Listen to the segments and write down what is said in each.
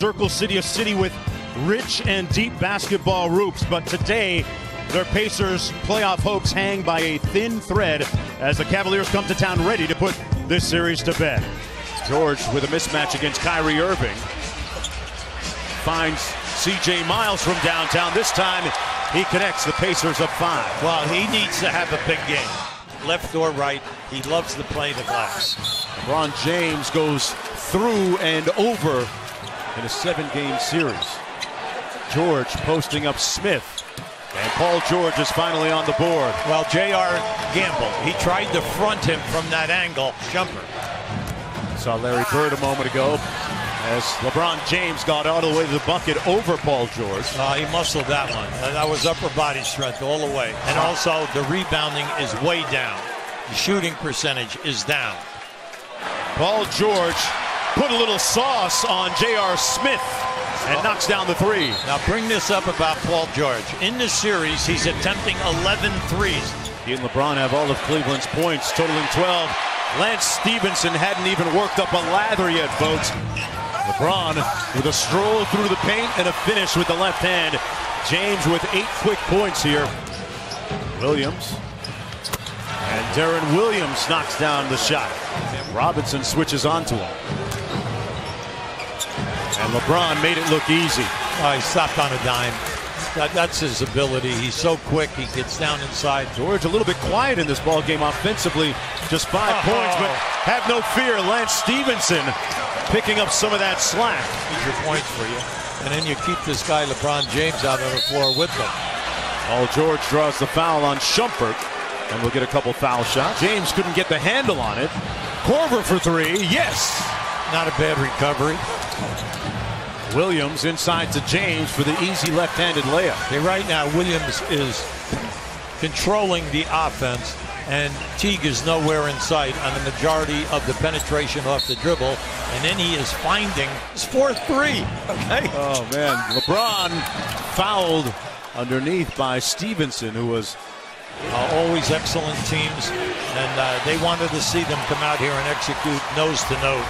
Circle City, a city with rich and deep basketball roots, but today their Pacers playoff hopes hang by a thin thread as the Cavaliers come to town ready to put this series to bed. George with a mismatch against Kyrie Irving. Finds C.J. Miles from downtown. This time he connects. The Pacers up 5. Well, he needs to have a big game. Left or right, he loves to play the glass. LeBron James goes through and over in a 7-game series. George posting up Smith. And Paul George is finally on the board. Well, J.R. gambled. He tried to front him from that angle. Jumper. Saw Larry Bird a moment ago as LeBron James got all the way to the bucket over Paul George. He muscled that one. That was upper body strength all the way. And also the rebounding is way down. The shooting percentage is down. Paul George put a little sauce on J.R. Smith and knocks down the 3. Now bring this up about Paul George. In this series, he's attempting 11 threes. He and LeBron have all of Cleveland's points, totaling 12. Lance Stevenson hadn't even worked up a lather yet, folks. LeBron with a stroll through the paint and a finish with the left hand. James with 8 quick points here. Williams. And Darren Williams knocks down the shot. Robinson switches onto him. And LeBron made it look easy. He stopped on a dime. That's his ability. He's so quick. He gets down inside. George a little bit quiet in this ball game offensively. Just 5 points, but have no fear. Lance Stevenson picking up some of that slack. These are points for you. And then you keep this guy LeBron James out on the floor with them. Paul George draws the foul on Shumpert. And we'll get a couple foul shots. James couldn't get the handle on it. Korver for 3. Yes. Not a bad recovery. Williams inside to James for the easy left-handed layup. Okay, right now Williams is controlling the offense, and Teague is nowhere in sight on the majority of the penetration off the dribble, and then he is finding his 4-3. Okay. Oh man, LeBron fouled underneath by Stevenson, who was always excellent teams, and they wanted to see them come out here and execute nose to nose.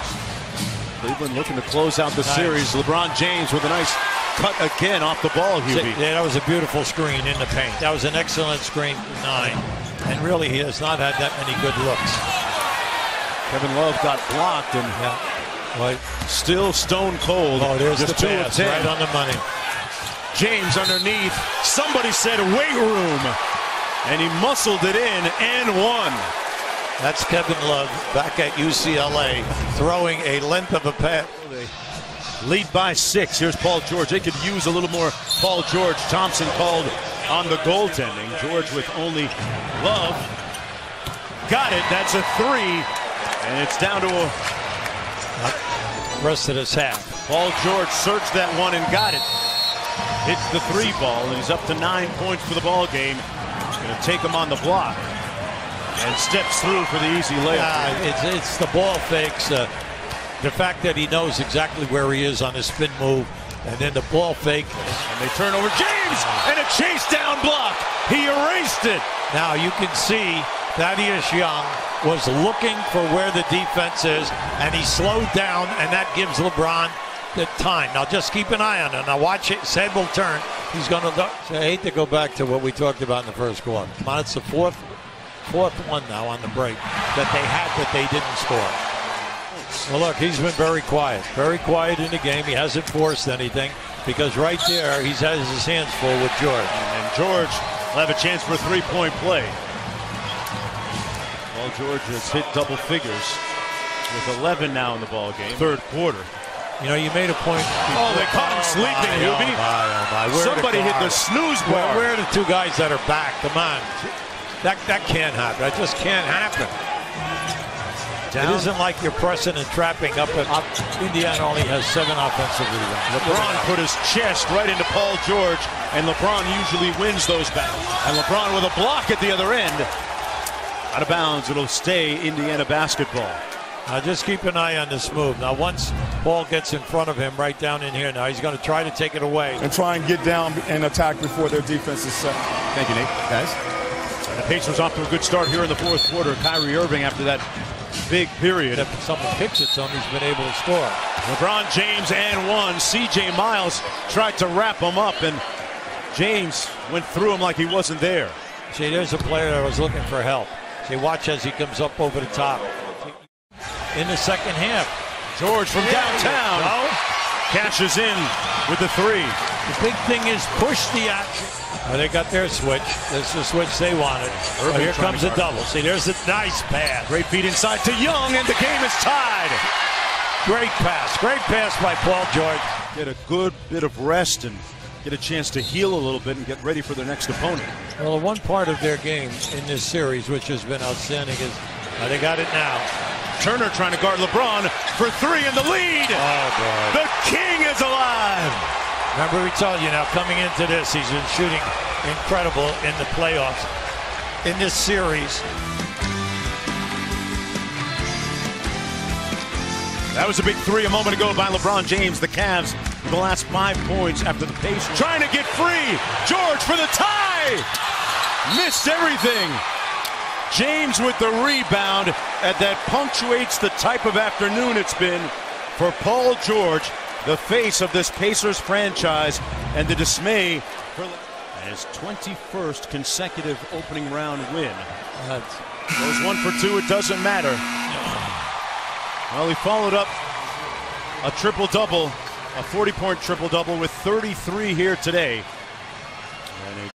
Cleveland looking to close out the series. LeBron James with a nice cut again off the ball, Hubie. Yeah, that was a beautiful screen in the paint. That was an excellent screen for 9. And really, he has not had that many good looks. Kevin Love got blocked and still stone cold. Oh, there's just the pass, right on the money. James underneath. Somebody said weight room. And he muscled it in and one. That's Kevin Love back at UCLA throwing a length of a pass. Lead by 6. Here's Paul George. They could use a little more Paul George. Thompson called on the goaltending. George with only Love. Got it. That's a 3. And it's down to a rest of this half. Paul George searched that one and got it. Hits the 3 ball, and he's up to 9 points for the ball game. Going to take him on the block. And steps through for the easy layup. It's the ball fakes. The fact that he knows exactly where he is on his spin move. And then the ball fake. And they turn over James. And a chase down block. He erased it. Now you can see Thaddeus Young was looking for where the defense is. And he slowed down. And that gives LeBron the time. Now just keep an eye on it. Now watch it. His head will turn. He's going to look. I hate to go back to what we talked about in the first quarter. Come on, it's the fourth one now on the break that they had that they didn't score. Well, look, he's been very quiet in the game. He hasn't forced anything because right there he's has his hands full with George. And George will have a chance for a 3-point play. Well, George has hit double figures with 11 now in the ball game. Third quarter. You know, you made a point. Oh, they caught him sleeping, Hubie. Somebody hit the snooze bar. Where are the 2 guys that are back? Come on. That can't happen. That just can't happen. It isn't like you're pressing and trapping up. Indiana only has 7 offensive rebounds. LeBron put his chest right into Paul George, and LeBron usually wins those battles. And LeBron with a block at the other end. Out of bounds. It'll stay Indiana basketball. Now just keep an eye on this move. Now once Paul gets in front of him right down in here, now he's going to try to take it away. And try and get down and attack before their defense is set. Thank you, Nate. Guys. And the Pacers off to a good start here in the fourth quarter. Kyrie Irving after that big period. If someone kicks it to him, he's been able to score. LeBron James and one. C.J. Miles tried to wrap him up, and James went through him like he wasn't there. See, there's a player that was looking for help. See, watch as he comes up over the top. In the second half. George from downtown cashes in with the three. The big thing is push the action. Oh, they got their switch. This is the switch they wanted. Oh, here comes a double. See, there's a nice pass. Great feed inside to Young, and the game is tied. Great pass. Great pass by Paul George. Get a good bit of rest and get a chance to heal a little bit and get ready for their next opponent. Well, the one part of their game in this series, which has been outstanding, is they got it now. Turner trying to guard LeBron for three in the lead. Oh, boy. The king is alive. Remember, we told you now, coming into this, he's been shooting incredible in the playoffs. In this series. That was a big three a moment ago by LeBron James. The Cavs with the last 5 points after the Pacers trying to get free. George for the tie. Missed everything. James with the rebound, and that punctuates the type of afternoon it's been for Paul George, the face of this Pacers franchise, and the dismay for his 21st consecutive opening round win. Goes 1 for 2, it doesn't matter. Well, he followed up a triple-double, a 40-point triple-double with 33 here today. And a